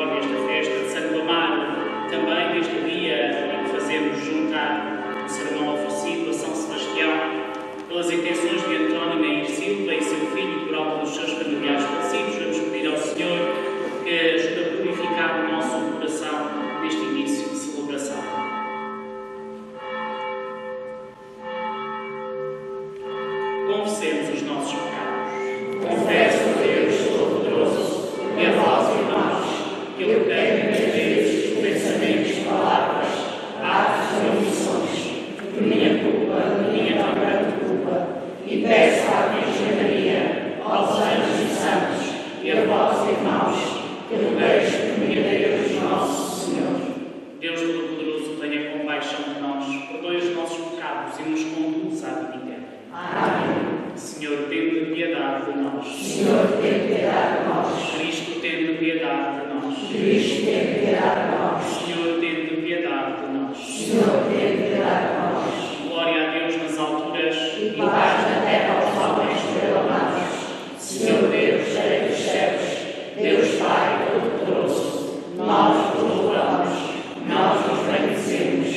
misericórdia, esta festa de Santo Amaro, também neste dia em que fazemos juntar o sermão oferecido a São Sebastião, pelas intenções de António Meir Silva e seu filho, por alto dos seus familiares falecidos, vamos pedir ao Senhor que ajude a purificar o nosso coração neste início de celebração. Confessemos os nossos pecados. Confesso a Deus Todo-Poderoso e a vós, irmãos, que eu peco muitas vezes por pensamentos, palavras, atos e omissões, por minha tão grande culpa, e peço à Virgem Maria, aos anjos e santos, e a vós, irmãos, que rogueis por mim a Deus nosso Senhor. Deus Todo-Poderoso, tenha compaixão de nós, perdoe os nossos pecados e nos conduz à vida eterna. Amém. Senhor, tende piedade de nós. Senhor, tende piedade de nós. Cristo, tende piedade de nós. Cristo, tende piedade de nós. Senhor, tende piedade de nós. Senhor, tende piedade de nós. Glória a Deus nas alturas E paz na terra aos homens perdonados. Senhor Deus, Rei dos céus, Deus Pai Todo-Poderoso, nós vos louvamos, nós vos bendizemos,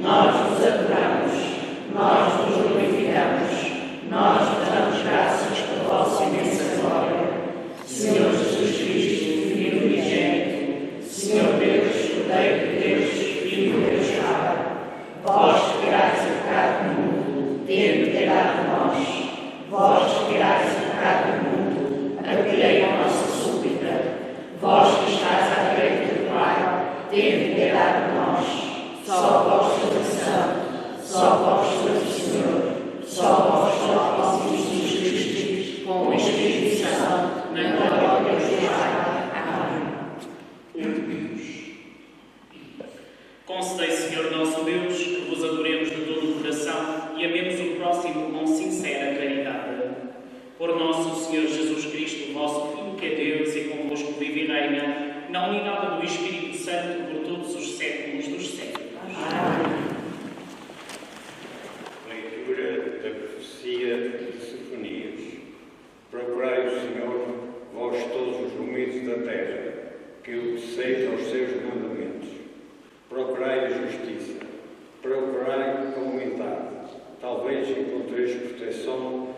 nós vos adoramos, nós vos glorificamos, nós vos damos graças pela vossa imensa glória. Senhor Jesus Cristo, Filho unigênito, Senhor Deus, Cordeiro de Deus, Filho de Deus Pai, vós que tirais o pecado do mundo, tende piedade de nós. Vós que tirais o pecado do mundo, acolhei a nossa súplica. Vós que estáis à direita do Pai, tende piedade de nós. Só vós sois santo, só vós sois o Senhor, só vós sois o Jesus Cristo, com o Espírito Santo, na glória de Deus Pai. Amém. concedei, Senhor nosso Deus, que vos adoremos de todo o coração e amemos o próximo com sincera caridade. Por nosso Senhor Jesus Cristo, vosso Filho, que é Deus e convosco vive e reina, na unidade do Espírito Santo, por todos os séculos dos séculos. Amém. Leitura da profecia de Sofonias. Procurai o Senhor, vós todos os humildes da terra, que obedeceis aos seus mandamentos. Procurai a justiça, procurai a humildade. Talvez encontreis proteção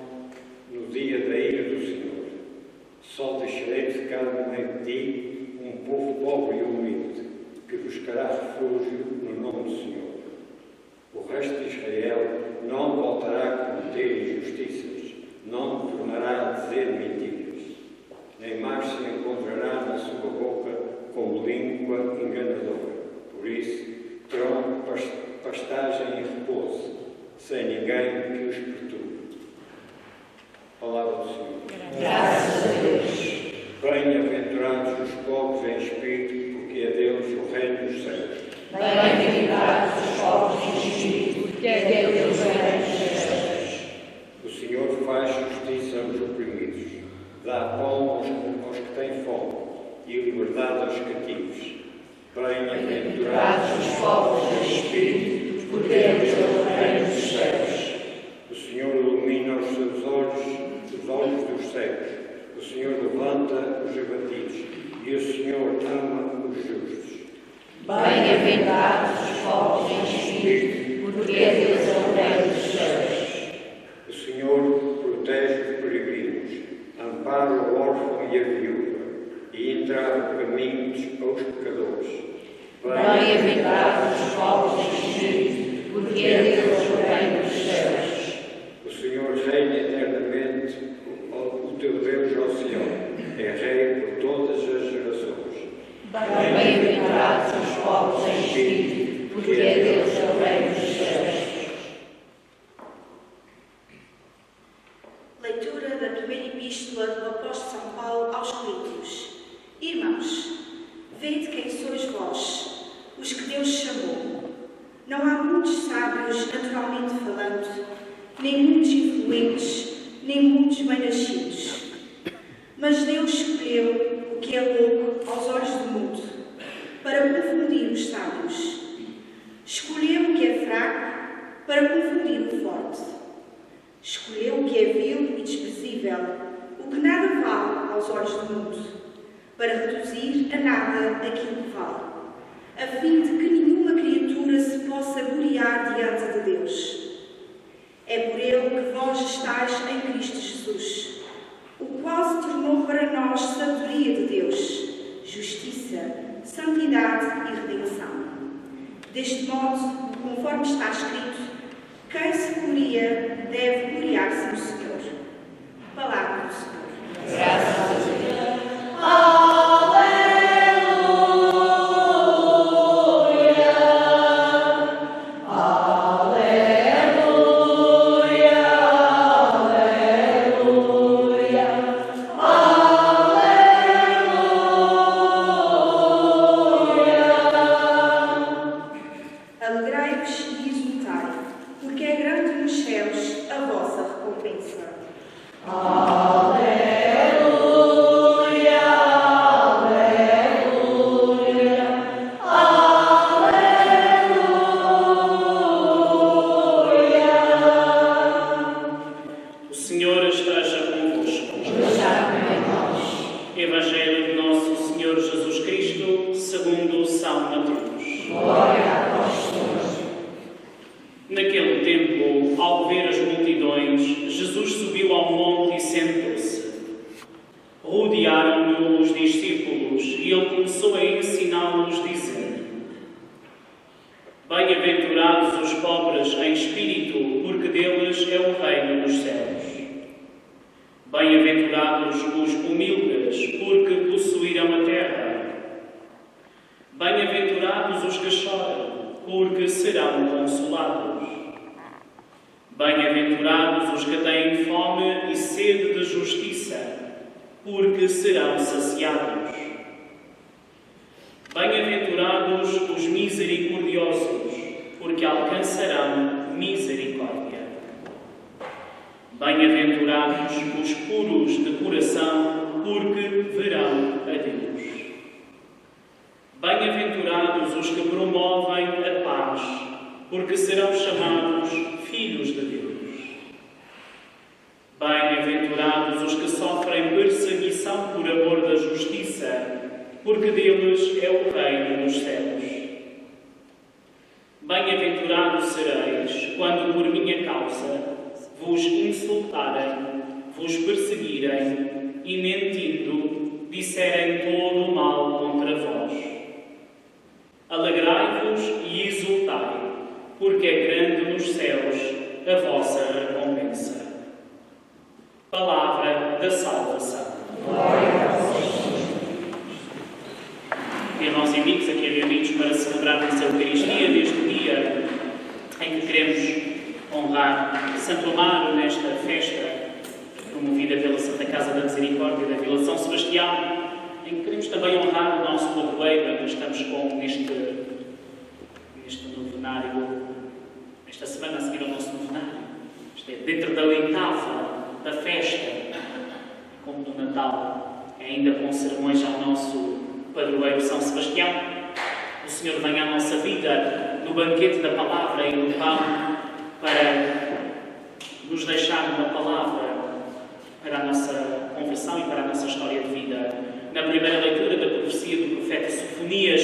no dia da ira do Senhor. Só deixarei de ficar no meio de ti um povo pobre e humilde, que buscará refúgio no nome do Senhor. O resto de Israel não voltará a cometer injustiças, não tornará a dizer mentiras, nem mais se encontrará na sua boca com língua enganadora. Por isso, terão pastagem e repouso, sem ninguém que os perturbe. Palavra do Senhor. Graças a Deus. Bem-aventurados os pobres em espírito, porque é Deus o reino dos céus. Bem-aventurados os pobres em espírito, porque é Deus o reino dos céus. O Senhor faz justiça aos oprimidos, dá pão aos que têm fome e liberdade aos cativos. Bem-aventurados os pobres em espírito, porque é Deus o reino dos céus. O Senhor ilumina os seus olhos, os olhos dos cegos. O Senhor levanta os abatidos e o Senhor ama os justos. Bem-aventurados os pobres em espírito, porque é Deus o reino dos céus. O Senhor protege os peregrinos, ampara o órfão e a viúva e entrava caminhos aos pecadores. Bem-aventurados os pobres em espírito, porque é Deus o reino dos céus. O Senhor reina eternamente, o teu Deus ao Sião, é rei por todas as gerações. Bem-aventurados os pobres em espírito, porque é Deus o reino dos céus. Leitura da primeira epístola do apóstolo São Paulo aos Coríntios. Irmãos, vede quem sois vós, os que Deus chamou. Não há muitos sábios naturalmente falando, nem muitos influentes, nem muitos bem-nascidos. Mas Deus escolheu o que é louco aos olhos do mundo, para confundir os sábios. Escolheu o que é fraco, para confundir o forte. Escolheu o que é vil e desprezível, o que nada vale aos olhos do mundo, para reduzir a nada daquilo que vale, a fim de que nenhuma criatura se possa gloriar diante de Deus. É por ele que vós estáis em Cristo Jesus, o qual se tornou para nós sabedoria de Deus, justiça, santidade e redenção. Deste modo, conforme está escrito, quem se gloria deve gloriar-se no Senhor. Palavra do Senhor. Graças a Deus. Rodearam-no os discípulos e ele começou a ensiná-los, dizendo: Bem-aventurados os pobres em espírito, porque deles é o reino dos céus. Bem-aventurados os humildes, porque possuirão a terra. Bem-aventurados os que choram, porque serão consolados. Bem-aventurados os que têm fome e sede de justiça, porque serão saciados. Bem-aventurados os misericordiosos, porque alcançarão misericórdia. Bem-aventurados os puros de coração, porque verão a Deus. Bem-aventurados os que promovem a paz, porque serão chamados filhos de Deus. Bem-aventurados os que sofrem perseguição por amor da justiça, porque deles é o reino dos céus. Bem-aventurados sereis, quando por minha causa vos insultarem, vos perseguirem e, mentindo, disserem todo o mal contra vós. Alegrai-vos e exultai, porque é grande nos céus a vossa recompensa. Palavra da salvação. Glória a vós. Irmãos e amigos, aqui reunidos para celebrarmos a Eucaristia neste dia em que queremos honrar Santo Amaro nesta festa promovida pela Santa Casa da Misericórdia da Vila São Sebastião, em que queremos também honrar o nosso padroeiro, que estamos com neste novenário, esta semana a seguir ao nosso novenário. Isto é, dentro da oitava da festa, como no Natal, ainda com sermões ao nosso padroeiro São Sebastião. O Senhor vem à nossa vida no banquete da palavra e do pão para nos deixar uma palavra para a nossa conversão e para a nossa história de vida. Na primeira leitura da profecia do profeta Sofonias,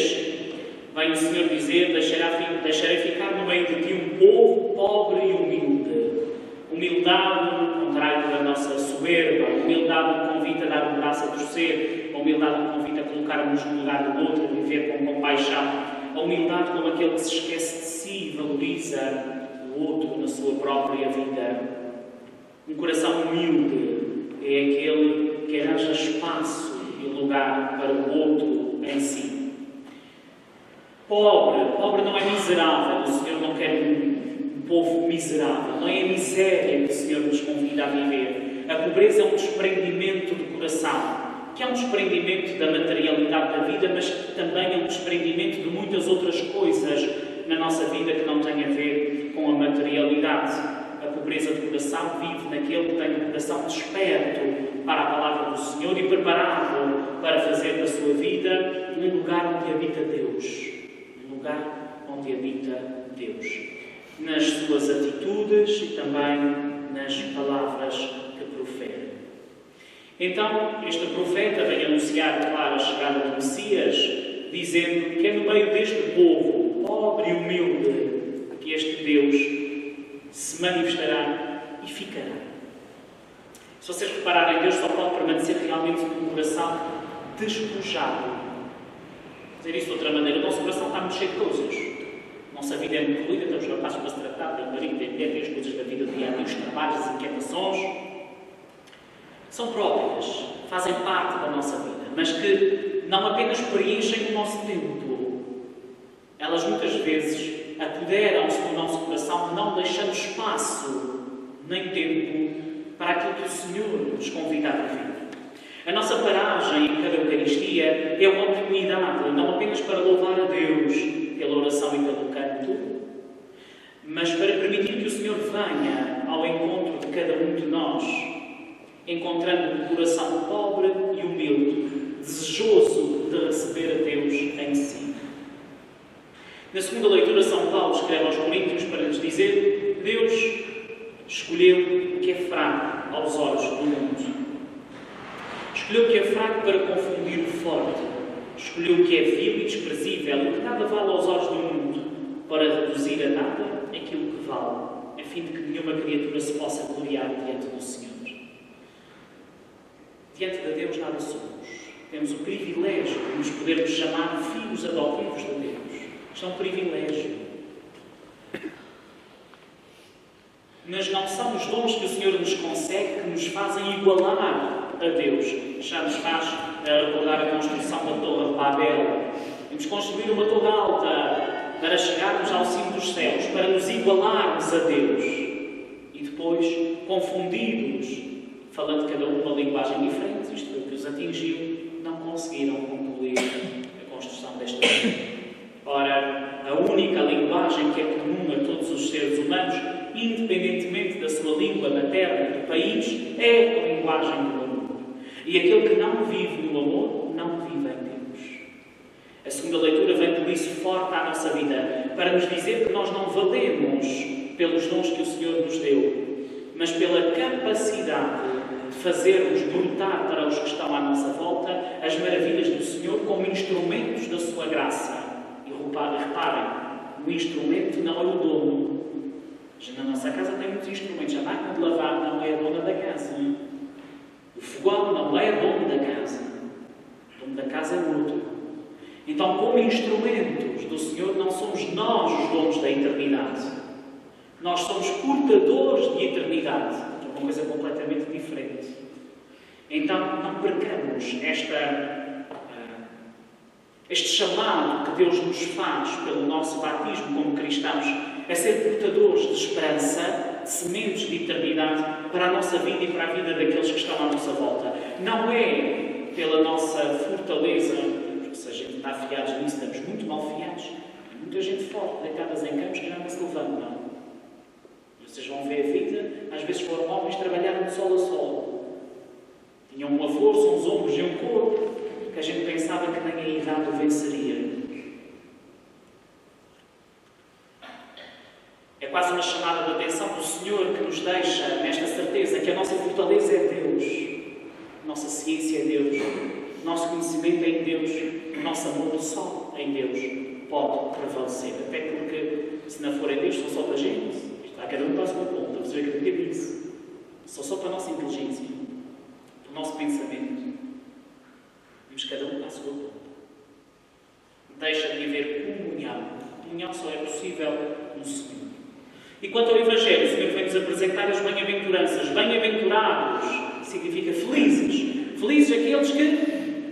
vem o Senhor dizer: deixarei ficar no meio de ti um povo pobre e humilde. Humildade contrário da nossa soberba, humildade que convida a dar um braço a torcer, a humildade que convida a colocar-nos no lugar do outro, a viver com compaixão, a humildade como aquele que se esquece de si e valoriza o outro na sua própria vida. Um coração humilde é aquele que arranja espaço e lugar para o outro em si. Pobre não é miserável, o Senhor não quer um povo miserável, não é a miséria que o Senhor nos convida a viver. A pobreza é um desprendimento do coração, que é um desprendimento da materialidade da vida, mas também é um desprendimento de muitas outras coisas na nossa vida que não têm a ver com a materialidade. A pobreza do coração vive naquele que tem o coração desperto para a palavra do Senhor e preparado para fazer da sua vida um lugar onde habita Deus. Um lugar onde habita Deus. Nas suas atitudes e também nas palavras que profere. Então, este profeta vem anunciar, claro, a chegada do Messias, dizendo que é no meio deste povo, pobre e humilde, que este Deus se manifestará e ficará. Se vocês repararem, Deus só pode permanecer realmente com o coração despojado. Vou dizer isso de outra maneira, o nosso coração está muito cheio de coisas. A nossa vida é muito ruim, estamos capazes para se tratar, tem marido, tem mulher, tem as coisas da vida do dia a dia, os trabalhos, as inquietações. São próprias, fazem parte da nossa vida, mas que não apenas preenchem o nosso tempo. Elas muitas vezes apoderam-se do nosso coração, não deixando espaço nem tempo para aquilo que o Senhor nos convida a viver. A nossa paragem em cada Eucaristia é uma oportunidade, não apenas para louvar a Deus pela oração e pelo canto, mas para permitir que o Senhor venha ao encontro de cada um de nós, encontrando um coração pobre e humilde, desejoso de receber a Deus em si. Na segunda leitura, São Paulo escreve aos Coríntios para lhes dizer: Deus escolheu o que é fraco aos olhos do mundo. Escolheu o que é fraco para confundir o forte. Escolheu o que é vil e desprezível, o que nada vale aos olhos do mundo, para reduzir a nada aquilo que vale, a fim de que nenhuma criatura se possa gloriar diante do Senhor. Diante de Deus nada somos. Temos o privilégio de nos podermos chamar filhos adotivos de Deus. Isto é um privilégio. Mas não são os dons que o Senhor nos concede que nos fazem igualar a Deus. Já nos faz recordar a construção da Torre de Babel. Temos construir uma torre alta para chegarmos ao cimo dos céus, para nos igualarmos a Deus. E depois, confundidos, falando cada um uma linguagem diferente, isto foi o que os atingiu, não conseguiram concluir a construção desta torre. Ora, a única linguagem que é comum a todos os seres humanos, independentemente da sua língua materna e do país, é a linguagem do amor. E aquele que não vive no amor, não vive em Deus. A segunda leitura vem por isso forte à nossa vida, para nos dizer que nós não valemos pelos dons que o Senhor nos deu, mas pela capacidade de fazermos brotar para os que estão à nossa volta as maravilhas do Senhor como instrumentos da sua graça. E reparem, o instrumento não é o dono. Na nossa casa tem muitos instrumentos. A máquina de lavar não é a dona da casa. O fogão não é dono da casa. O dono da casa é o outro. Então, como instrumentos do Senhor, não somos nós os donos da eternidade. Nós somos portadores de eternidade. É uma coisa completamente diferente. Então, não percamos este chamado que Deus nos faz pelo nosso batismo como cristãos a ser portadores de esperança, de sementes de eternidade para a nossa vida e para a vida daqueles que estão à nossa volta. Não é pela nossa fortaleza, porque se a gente está afiados nisso, estamos muito mal fiados. Há muita gente forte, deitadas em campos que já não se levantam. Vocês vão ver a vida, às vezes foram homens que trabalharam de sol a sol. Tinham uma força, uns ombros e um corpo que a gente pensava que nem a idade o venceria. É quase uma chamada de atenção do Senhor que nos deixa nesta certeza que a nossa fortaleza é Deus, a nossa ciência é Deus, o nosso conhecimento é em Deus, o nosso amor só em Deus pode prevalecer. Até porque, se não for em Deus, só para a gente. Está cada um para a sua conta. Vocês vê que eu digo isso. Só para a nossa inteligência, para o nosso pensamento. Temos cada um para a sua conta. Deixa de haver comunhão. Comunhão só é possível no Senhor. E quanto ao Evangelho, o Senhor vem-nos apresentar as bem-aventuranças. Bem-aventurados significa felizes. Felizes aqueles que...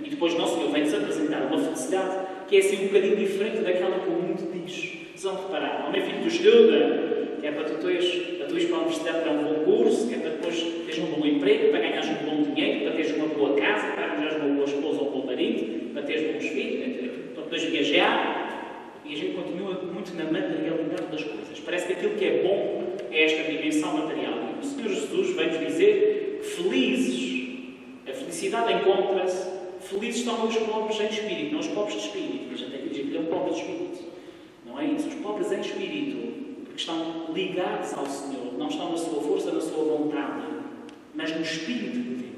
E depois o nosso Senhor vem-nos apresentar uma felicidade que é assim um bocadinho diferente daquela que o mundo diz. Vocês vão reparar. Homem, filho, tu estuda, que é para tu ires para a universidade para um bom curso, que é para depois teres um bom emprego, para ganhares um bom dinheiro, para teres uma boa casa, para arranjares uma boa esposa ou um bom marido, para teres bons filhos, para depois viajar. E a gente continua muito na materialidade das coisas. Parece que aquilo que é bom é esta dimensão material. E o Senhor Jesus vem-nos dizer que felizes, a felicidade encontra-se, felizes estão os pobres em espírito, não os pobres de espírito. A gente tem que dizer que é um pobre de espírito. Não é isso? Os pobres em espírito, porque estão ligados ao Senhor, não estão na sua força, na sua vontade, mas no Espírito de Deus.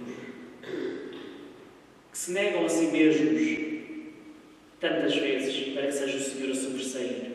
Que se negam a si mesmos, tantas vezes, para que seja o Senhor a sobressair.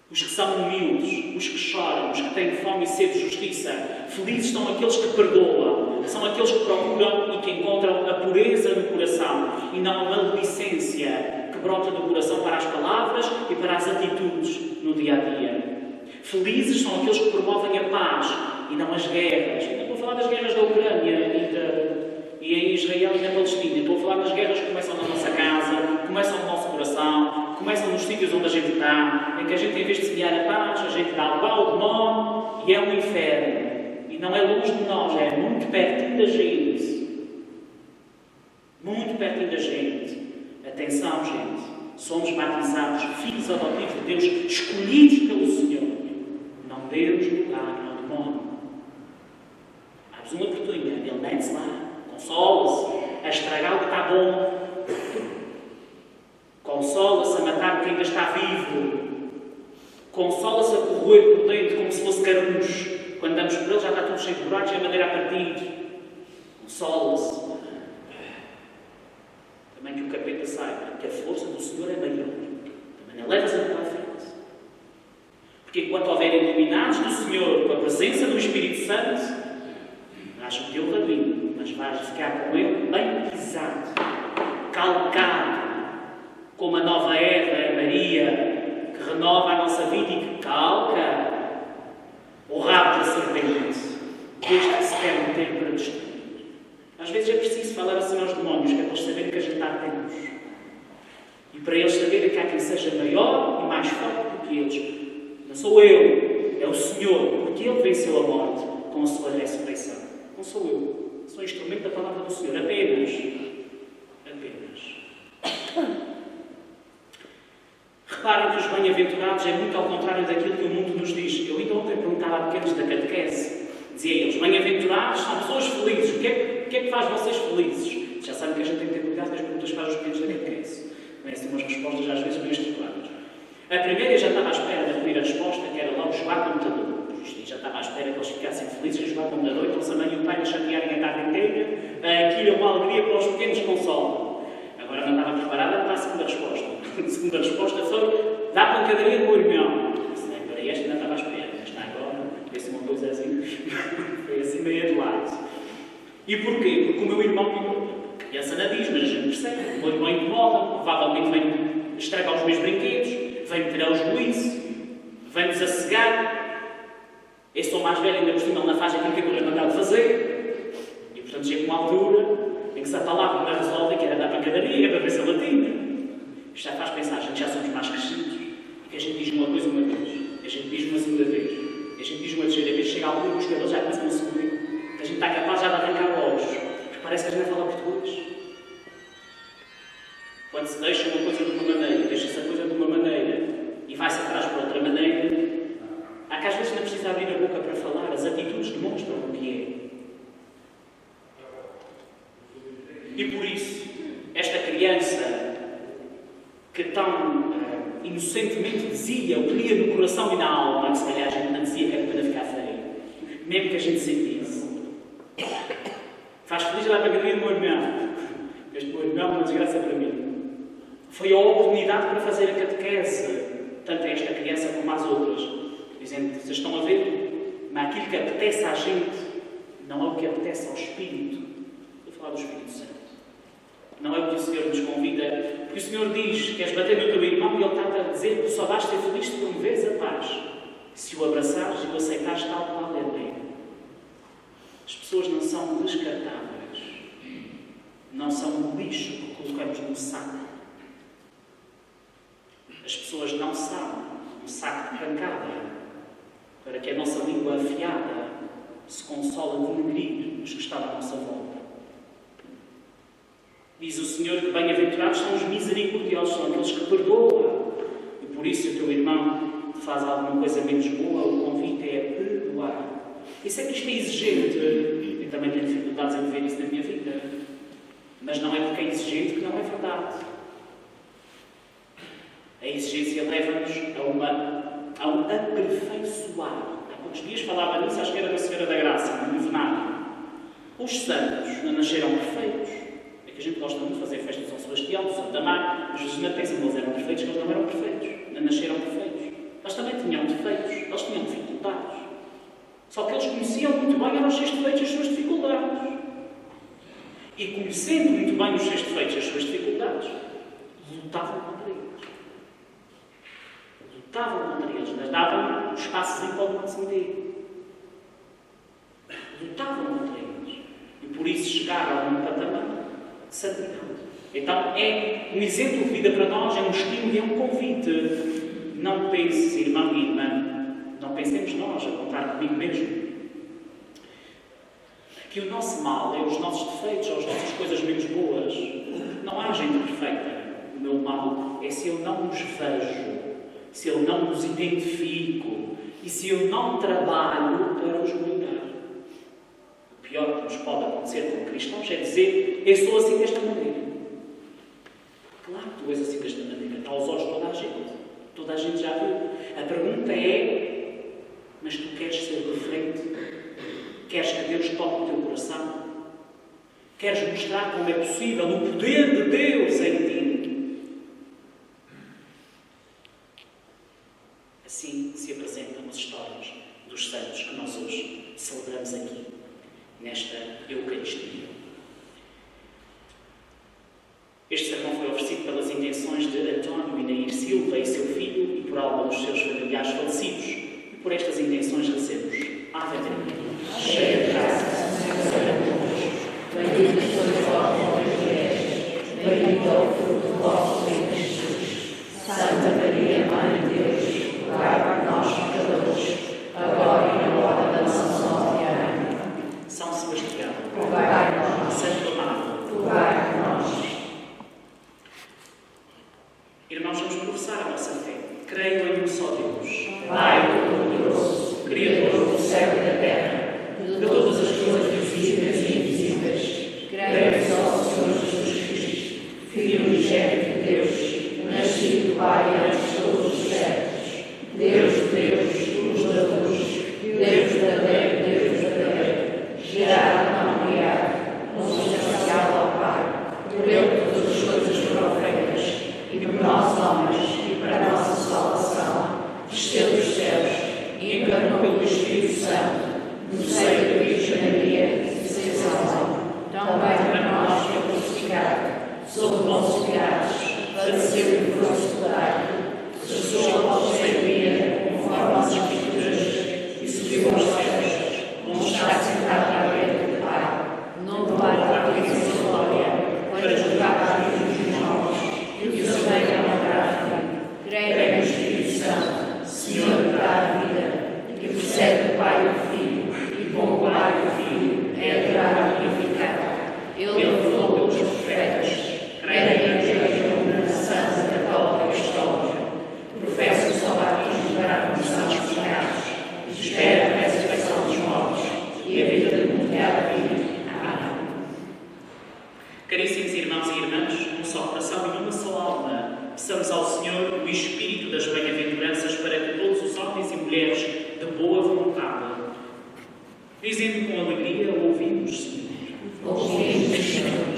Os que são humildes, os que choram, os que têm fome e sede de justiça, felizes são aqueles que perdoam, são aqueles que procuram e que encontram a pureza no coração e não a maledicência que brota do coração para as palavras e para as atitudes no dia-a-dia. Felizes são aqueles que promovem a paz e não as guerras. Eu não estou a falar das guerras da Ucrânia e em Israel e na Palestina. Estou a falar das guerras que começam na nossa casa, começam no nosso coração, começam nos sítios onde a gente está, em que a gente, em vez de semear a paz, a gente dá o pau, o demónio, e é um inferno. E não é longe de nós, é muito pertinho da gente. Muito pertinho da gente. Atenção, gente. Somos batizados, filhos adotivos de Deus, escolhidos pelo Senhor. Não Deus lugar ao demónio. Há-vos uma oportunidade, ele mete-se lá, consola-se, a estragar o que está bom. Consola-se a matar o que ainda está vivo. Consola-se a corroer por dentro como se fosse caruncho. Quando damos por ele já está tudo cheio de buracos e a madeira a partir. Consola-se. Também que o capeta saiba que a força do Senhor é maior. Também não levas a pela frente. Porque enquanto houverem iluminados do Senhor com a presença do Espírito Santo, acham que ele rabinho, mas vais ficar com ele bem pisado, calcado, como a nova Eva, a Maria, que renova a nossa vida e que calca o rabo da serpente, desde que se quer meter para destruir. Às vezes é preciso falar assim aos demónios, que é para eles saberem que a gente está atentos. E para eles saberem que há quem seja maior e mais forte do que eles. Não sou eu, é o Senhor, porque Ele venceu a morte com a sua ressurreição. Não sou eu, sou instrumento da palavra do Senhor, apenas. Reparem que os bem-aventurados é muito ao contrário daquilo que o mundo nos diz. Eu ainda ontem perguntava a pequenos da catequese. Dizia eles, bem-aventurados são pessoas felizes. O que é que faz vocês felizes? Já sabem que a gente tem que ter cuidado com as perguntas que faz os pequenos da catequese. Não é assim umas respostas às vezes bem estruturadas. A primeira eu já estava à espera de ouvir a resposta, que era logo jogar computador. E já estava à espera que eles ficassem felizes em jogar computador, então se a mãe e o pai nos chatearem a tarde inteira, aquilo é uma alegria para os pequenos consola. Agora não estava preparada para a segunda resposta. A segunda resposta foi, dá pancadaria no meu irmão. Para esta ainda estava à espera, mas está agora, foi uma coisa assim, foi assim meio de lado. E porquê? Porque o meu irmão, a criança não diz, mas a gente percebe, o meu irmão incomoda, provavelmente vem estragar os meus brinquedos, vem-me tirar o juízo, vem-me desassegar. Eu sou mais velho, ainda por cima ele não faz aquilo que eu lhe mandava fazer. E portanto chega uma altura em que se a palavra não resolve, que era dar pancadaria, para ver se ela tinha. Isto já faz pensar, a gente já somos mais crescidos, e que a gente diz uma coisa uma vez, a gente diz uma segunda vez, a gente diz uma terceira vez, chega algum dos jogadores já começam a subir, a gente está capaz já de arrancar olhos, porque parece que a gente não fala português. Quando se deixa uma coisa de uma maneira, deixa-se a coisa de uma maneira, e vai-se atrás para outra maneira, há que às vezes não precisa abrir a boca para falar, as atitudes demonstram o que é. E por isso, esta criança que tão inocentemente dizia o que lia no coração e na alma, que se calhar a gente não dizia que era para ficar feio, mesmo que a gente sentisse. Faz feliz lá para a galeria do meu irmão. Este meu irmão é uma desgraça para mim. Foi a oportunidade para fazer a catequese, tanto a esta criança como às outras. Dizendo, vocês estão a ver? Mas aquilo que apetece à gente não é o que apetece ao Espírito. Estou a falar do Espírito Santo. Não é o que o Senhor nos convida. Porque o Senhor diz, queres bater no teu irmão, e Ele está a dizer que só vais ser feliz se promoveres a paz. Se o abraçares e o aceitares tal qual Ele é. As pessoas não são descartáveis. Não são um lixo que colocamos num saco. As pessoas não são um saco de pancada para que a nossa língua afiada se console a denegrir os que estão à nossa volta. Diz o Senhor que bem-aventurados são os misericordiosos, são aqueles que perdoam. E por isso, se o teu irmão te faz alguma coisa menos boa, o convite é perdoar. Isso é que isto é exigente. Eu também tenho dificuldades em ver isso na minha vida. Mas não é porque é exigente que não é verdade. A exigência leva-nos a um aperfeiçoar. Há poucos dias falava nisso, acho que era da Senhora da Graça, no Novenário. Os santos não nasceram perfeitos. que a gente gosta muito de fazer festa de São Sebastião, de Santa Mar, mas vocês não pensam que eles eram perfeitos, que eles não eram perfeitos, não nasceram perfeitos. Eles também tinham defeitos, eles tinham dificuldades. Só que eles conheciam muito bem os seus defeitos e as suas dificuldades. E conhecendo muito bem os seus defeitos e as suas dificuldades, lutavam contra eles. Lutavam contra eles, mas davam os passos em como se meter. Lutavam contra eles. E por isso chegaram a um patamar de santidade. Então é um exemplo de vida para nós, é um estímulo e é um convite. Não pense, irmão e irmã, não pensemos nós, a contar comigo mesmo, que o nosso mal é os nossos defeitos, ou as nossas coisas menos boas. Não há gente perfeita. O meu mal é se eu não os vejo, se eu não os identifico e se eu não trabalho para os melhorar. O pior que nos pode acontecer como cristãos é dizer: eu sou assim desta maneira. Claro que tu és assim desta maneira. Está aos olhos de toda a gente. Toda a gente já viu. A pergunta é: mas tu queres ser diferente? Queres que Deus toque o teu coração? Queres mostrar como é possível o poder de Deus em ti? Assim se apresentam as histórias dos santos que nós hoje celebramos aqui, nesta Eucaristia. Este sermão foi oferecido pelas intenções de António e Nair Silva e seu filho e por alguns dos seus familiares falecidos. E por estas intenções recebemos Ave Maria. Cheia de graça, o Senhor é convosco. Bendita sois vós entre as mulheres, bendito é o fruto do vosso ventre, Jesus. Santa Maria, Mãe de Deus, rogai por nós, pecadores, agora e na hora da nossa morte. Amém. São Sebastião, Rogai por nós. Santo Amado, Rogai por nós. Irmãos, vamos professar a nossa fé. Creio em um só Deus, Pai Todo-Poderoso, Criador do céu e da terra, de todas as coisas visíveis e invisíveis, creio só no Senhor Jesus Cristo, Filho unigênito de Deus, nascido do Pai antes de todos os séculos, Deus de Deus, luz da luz, Deus verdadeiro, Deus verdadeiro, gerado não criado, consubstancial ao Pai, por Ele todas as coisas foram feitas, e por nós homens, e para a nossa salvação, desceu dos céus, e encarnou pelo Espírito Santo, no seio da Virgem Maria, e se fez homem. Também para nós foi crucificado, sob Pôncio Pilatos, padeceu e foi sepultado, ressuscitou ao terceiro dia, conforme as Escrituras, e subiu aos céus, onde está sentado à direita do Pai, não para a riqueza e glória, para julgar a vida dos mortos, e os que venham a morrer. Creio no Espírito Santo, Senhor que dá a vida, que procede do Pai e do Filho, e com o Pai e o Filho é adorado e glorificado. Ele falou pelos profetas, creio na Igreja Santa, Católica e Apostólica, professa o seu batismo para a remissão dos pecados, e espera a ressurreição dos mortos e a vida da comunidade viva. Amém. Caríssimos irmãos e irmãs, num só coração e numa só alma, peçamos ao Senhor o Espírito das bem-aventuranças para que todos os homens e mulheres de boa vontade, dizendo com alegria, ouvimos, Senhor. Ouvimos, Senhor.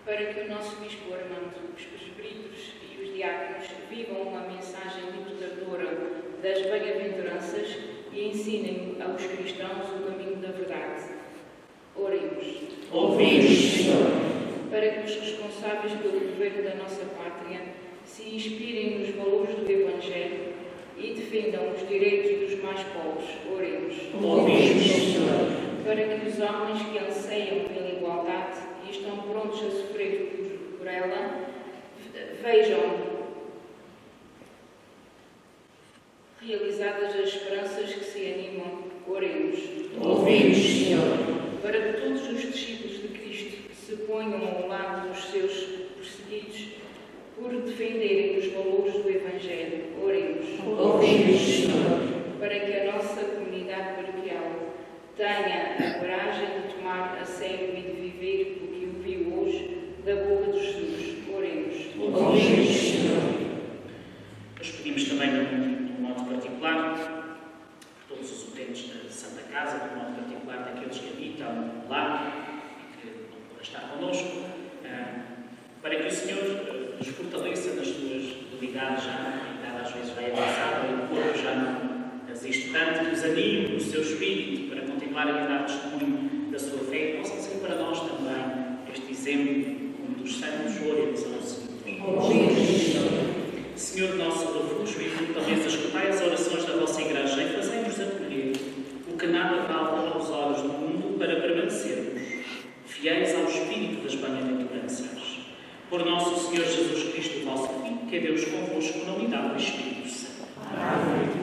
Para que o nosso Bispo Armando, os presbíteros e os diáconos vivam uma mensagem libertadora das bem-aventuranças e ensinem aos cristãos o caminho da verdade. Oremos. Ouvimos, Senhor. Para que os responsáveis pelo governo da nossa pátria se inspirem nos valores do Evangelho e defendam os direitos dos mais pobres. Oremos. Ouvimos, Senhor. Para que os homens que anseiam pela igualdade e estão prontos a sofrer por ela, vejam realizadas as esperanças que se animam. Oremos. Ouvimos, Senhor. Para que todos os discípulos de Cristo se ponham ao lado dos seus perseguidos por defenderem os valores do Evangelho. Oremos. Ouvimos, Senhor. Para que a nossa comunidade paroquial tenha a coragem de tomar a sério e de viver o que ouviu hoje da boca de Jesus. Oremos. Ouvimos, Senhor. Nós pedimos também no casa, de modo particular daqueles que habitam lá e que não podem estar connosco, para que o Senhor nos fortaleça nas suas debilidades. Já a idade às vezes vai avançada e o corpo já não resiste tanto, que os anime no seu espírito para continuarem a dar testemunho da sua fé e possam ser para nós também este exemplo dos santos. Oremos ao Senhor. Senhor nosso refúgio e fortaleza, escutai as orações da vossa Igreja e fazei-nos acolher o que nada vale aos olhos do mundo para permanecermos fiéis ao Espírito das bem-aventuranças. Por nosso Senhor Jesus Cristo, vosso Filho, que é Deus convosco na unidade do Espírito Santo. Amém.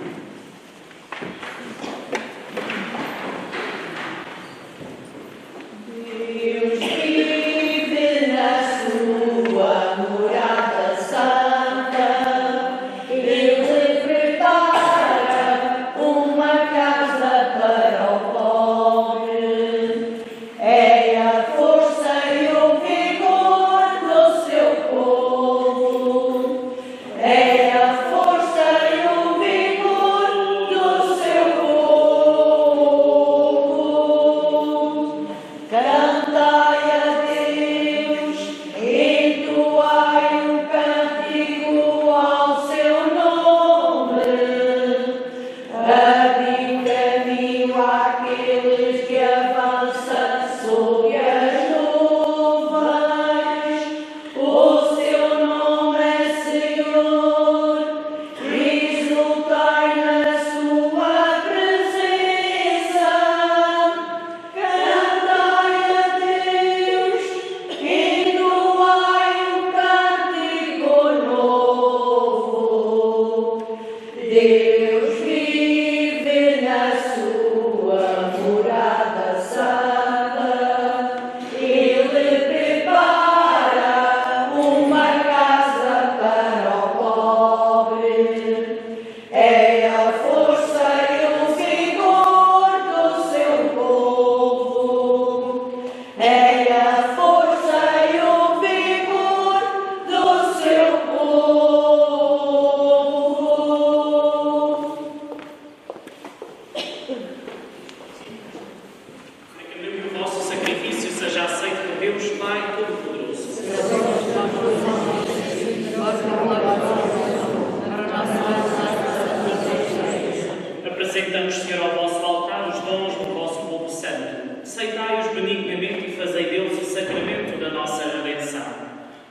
Apresentamos, Senhor, ao vosso altar os dons do vosso povo santo. Aceitai-os benignamente e fazei deles o sacramento da nossa redenção.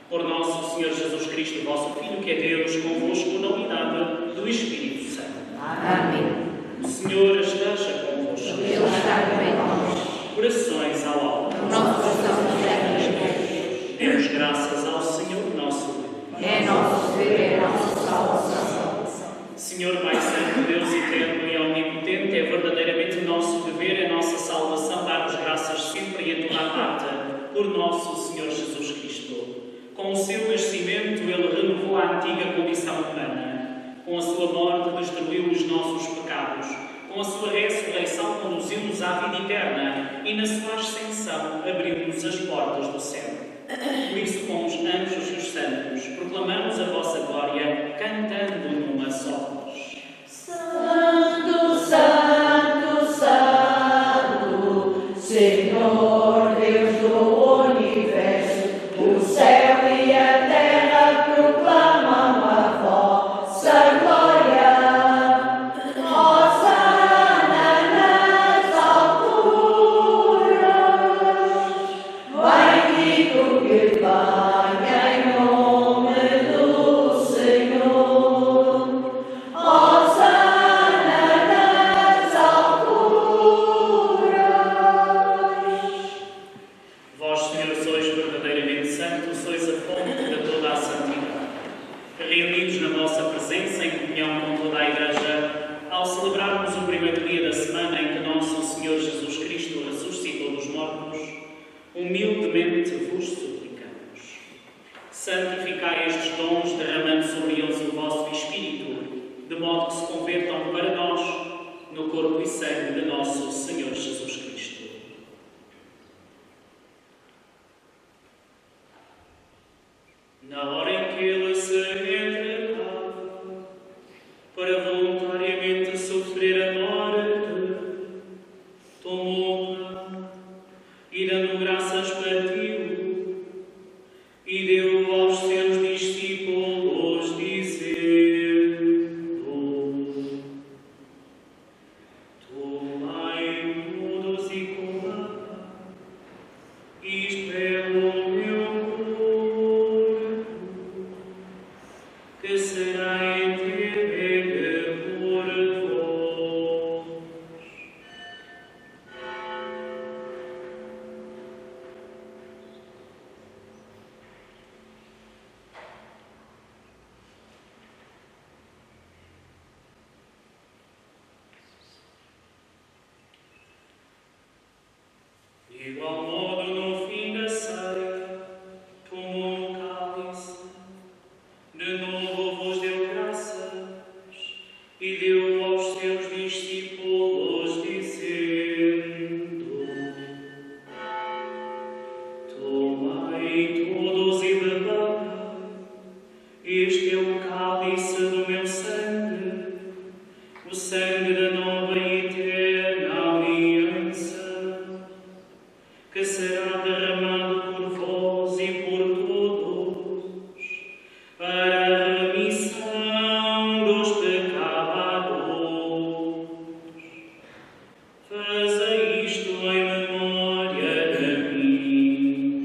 Por nosso Senhor Jesus Cristo, vosso Filho, que é Deus, convosco na unidade do Espírito Santo. Amém. O Senhor esteja convosco. Deus está bem nós. Corações ao alto. Nosso coração nos deve. Demos graças ao Senhor nosso Deus. É nosso dever, é nossa salvação. Senhor Pai Santo, Deus eterno e omnipotente, é verdadeiramente nosso dever, é nossa salvação dar-vos graças sempre e em toda a parte por nosso Senhor Jesus Cristo. Com o seu nascimento, Ele renovou a antiga condição humana. Com a sua morte, destruiu os nossos pecados. Com a sua ressurreição, conduziu-nos à vida eterna e, na sua ascensão, abriu-nos as portas do céu. Por isso, com os anjos e os santos, proclamamos a vossa glória, cantando numa só voz. Santo, Santo, Santo, Senhor Deus do universo, o céu e a terra proclamam a vossa glória. Hosana nas alturas, bendito que venha em nome do Senhor. Hosana nas alturas. Vós, Senhor, sois verdadeiramente santos, sois a fonte de toda a santidade. Reunidos na vossa presença, em comunhão com toda a Igreja, ao celebrarmos o primeiro dia da semana em que nosso Senhor Jesus Cristo ressuscitou dos mortos, humildemente vos suplicamos. Santificai estes dons, derramando sobre eles o vosso Espírito, de modo que se convertam para nós no corpo e sangue de nosso Senhor Jesus Cristo. Na hora em que Ele se entregava para voluntariamente sofrer a morte, De igual modo, no fim da ceia, tomou um cálice, de novo vos deu graças e deu aos seus discípulos, dizendo: tomai todos e bebei, este é o cálice do meu sangue, o sangue da nova e eterna aliança, que será derramado por vós e por todos, para a remissão dos pecados. Fazei isto em memória de mim.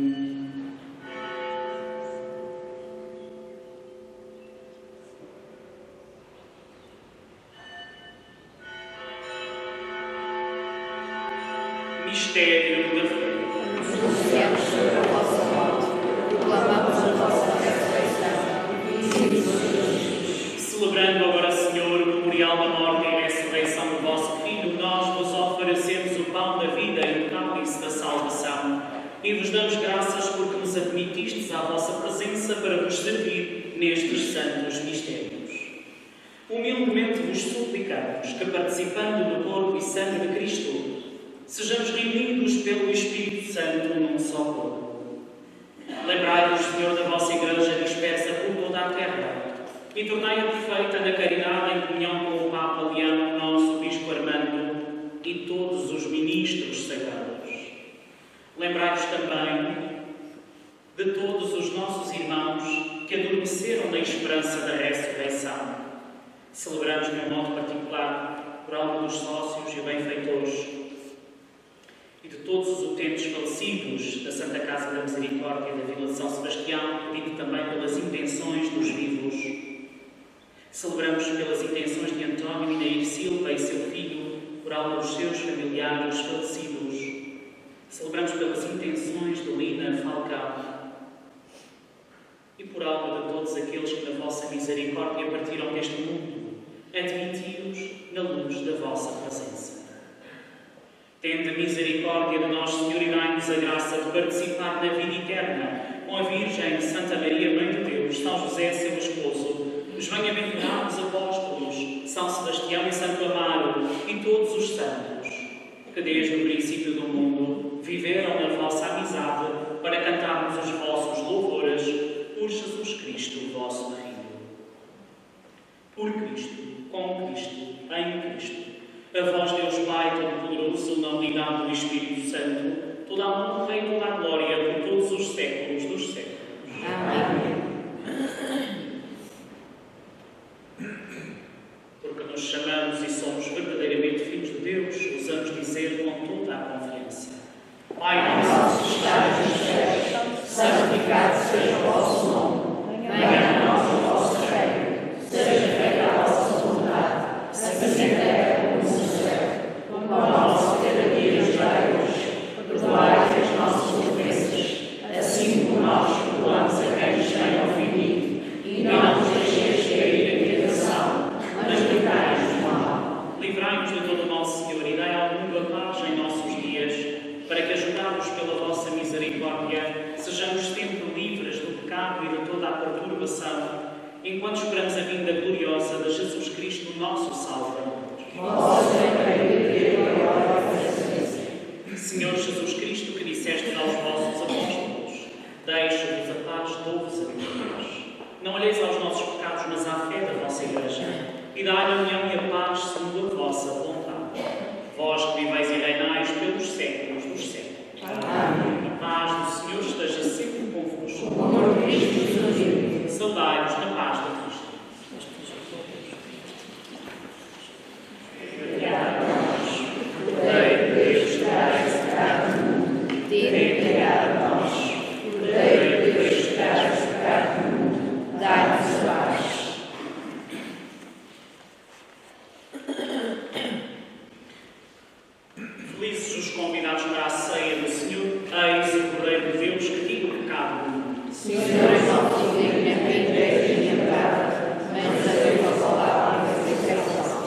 Mistério da fé. Anunciamos sobre a vossa morte, proclamamos a vossa ressurreição e dizemos a Jesus. Celebrando agora, Senhor, o memorial da morte e ressurreição do vosso Filho, nós vos oferecemos o pão da vida e o cálice da salvação e vos damos graças porque nos admitistes à vossa presença para vos servir nestes santos mistérios. Humildemente vos suplicamos que, participando do corpo e sangue de Cristo, sejamos reunidos pelo Espírito Santo num só corpo. Lembrai-vos, Senhor, da vossa Igreja dispersa por toda a terra e tornai-a perfeita na caridade em comunhão com o Papa Leão, nosso Bispo Armando e todos os ministros sagrados. Lembrai-vos também de todos os nossos irmãos que adormeceram na esperança da ressurreição. Celebramos, de um modo particular, por alma dos sócios e benfeitores e de todos os utentes falecidos da Santa Casa da Misericórdia da Vila de São Sebastião, pedindo também pelas intenções dos vivos. Celebramos pelas intenções de António e Nair Silva e seu filho, por alma dos seus familiares falecidos. Celebramos pelas intenções de Lina Falcão e por alma de todos aqueles que na vossa misericórdia partiram deste mundo, admiti-os na luz da vossa presença. Tende misericórdia de nós, Senhor, e dai-nos a graça de participar na vida eterna com a Virgem Santa Maria, Mãe de Deus, São José, seu esposo, os bem-aventurados apóstolos, São Sebastião e Santo Amaro, e todos os santos, que desde o princípio do mundo viveram na vossa amizade para cantarmos os vossos louvores por Jesus Cristo, vosso Filho. Por Cristo, com Cristo, em Cristo, a vós, Deus Pai Todo-Poderoso, na unidade do Espírito Santo, toda a honra e toda a glória por todos os séculos dos séculos. Amém. Porque nos chamamos e somos verdadeiramente filhos de Deus, ousamos dizer com toda a confiança: Pai Nosso que estás nos céus, santificado seja o vosso nome. Venha a nós o vosso reino. Seja feita a vossa vontade, assim na terra como no céu. O pão nosso de cada dia nos dai hoje. Perdoai as nossas ofensas, assim como nós perdoamos a quem nos tem ofendido. E não nos deixeis cair em tentação, mas livrai-nos do mal. Livrai-nos de todo o mal, Senhor, e dai ao mundo a paz em nossos dias, para que, ajudados pela vossa misericórdia, sejamos sempre livres do pecado e de toda a perturbação, enquanto esperamos a vinda gloriosa de Jesus Cristo, nosso Salvador. Senhor Jesus Cristo, que disseste aos vossos apóstolos: deixo-vos a paz, dou-vos a paz. Não olheis aos nossos pecados, mas à fé da vossa Igreja, e dai a união e a paz segundo a vossa vontade. Vós que viveis e reinais pelos séculos dos séculos. Amém. A paz do Senhor esteja sempre convosco. O amor de Cristo nos une. Saudai-vos na paz de Cristo. Felizes os convidados para a ceia do Senhor. Eis o Cordeiro de Deus que tira o pecado do mundo. Senhor, não te digna que entregues a minha palavra, mas a tua palavra vai ser salva.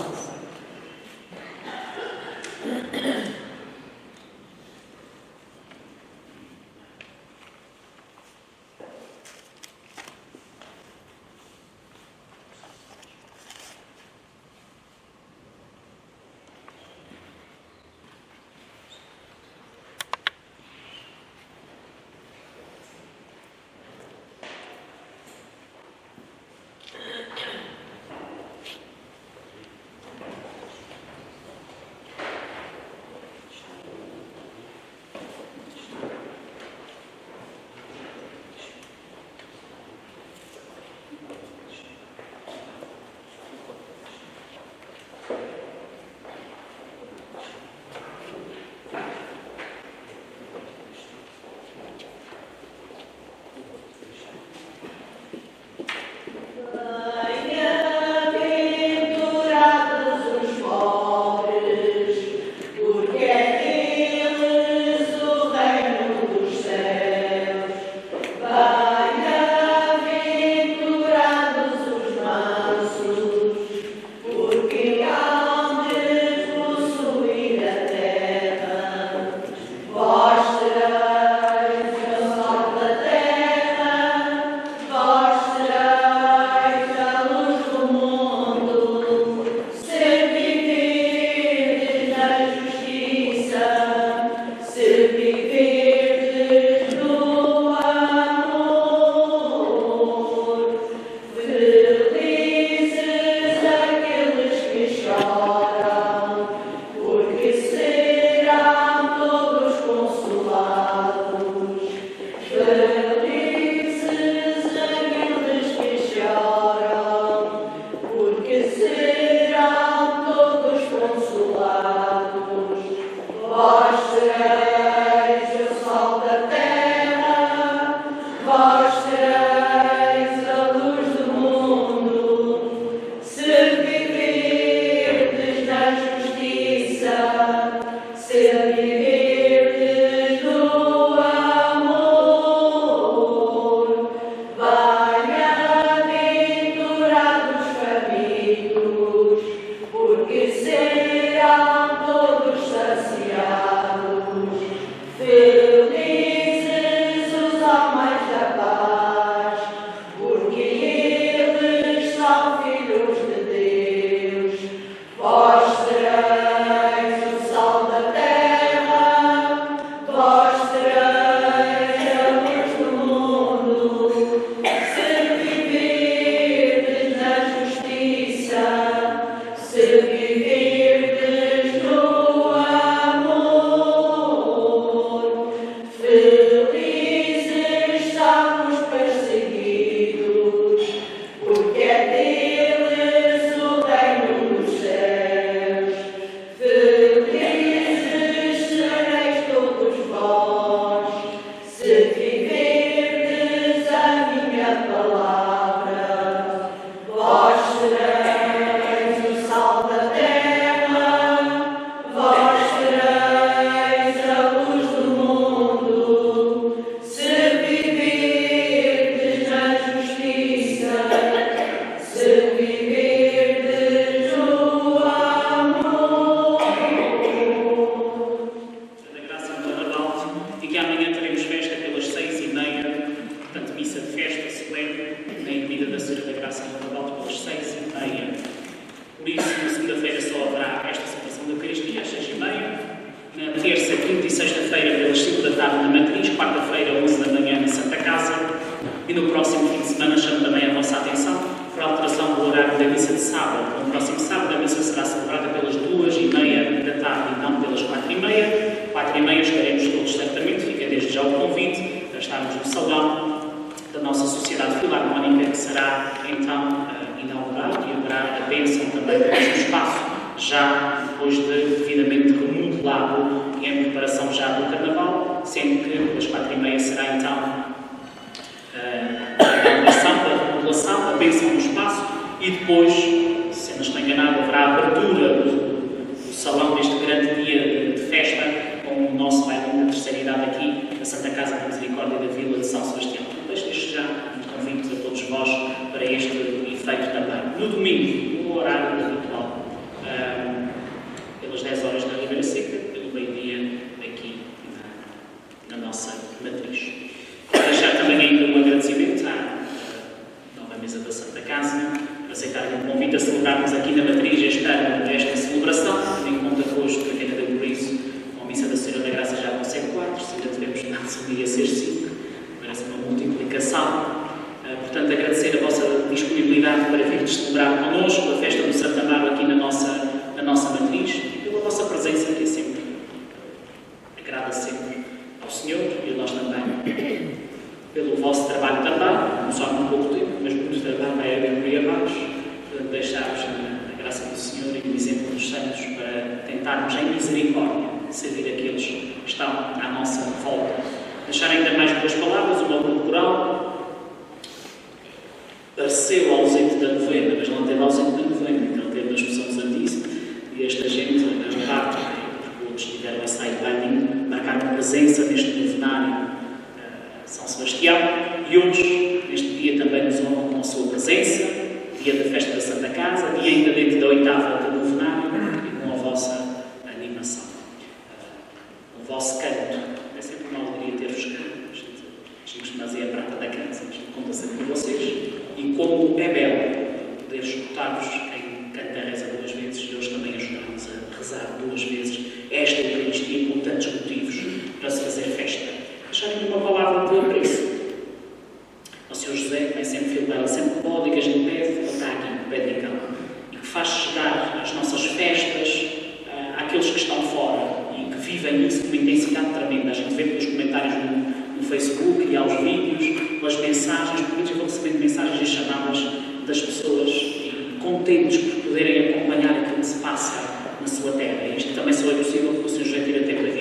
contentes por poderem acompanhar aquilo que se passa na sua terra. E isto também só é possível porque o Sr. José tira até para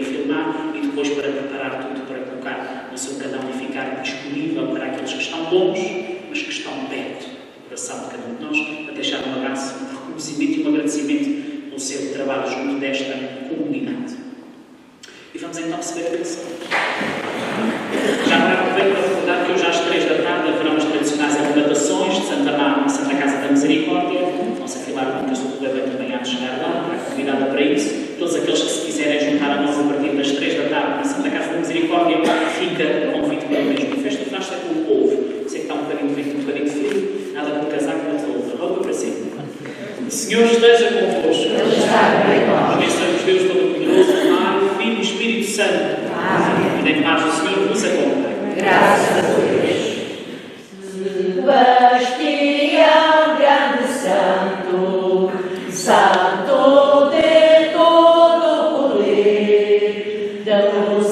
depois para preparar tudo, para colocar no seu cadão e ficar disponível para aqueles que estão longe, mas que estão perto do coração de cada um de nós, a deixar um abraço, um reconhecimento e um agradecimento pelo seu trabalho junto desta comunidade. E vamos então receber a bênção. Já agora aproveito para recordar que hoje às 3 da tarde haverão as tradicionais arrebatações de Santa Mar na Santa Casa da Misericórdia. Vão-se afilar muitas do Coelho também há de chegar lá, está convidada para isso. Todos aqueles que se quiserem juntar a nós a partir das 3 da tarde na Santa Casa da Misericórdia, fica o convite para o mesmo. A festa faz-se com o povo. Sei que está um bocadinho de vento, um bocadinho de frio, nada com casaco, não te roupa para cima. O Senhor esteja convosco. Abençoe-vos Deus Todo-Poderoso, Pai, Filho e Espírito Santo. Amém. E nem paz do Senhor vos acompanhe. Graças a Deus. Sebastião grande santo, santo de todo poder, da luz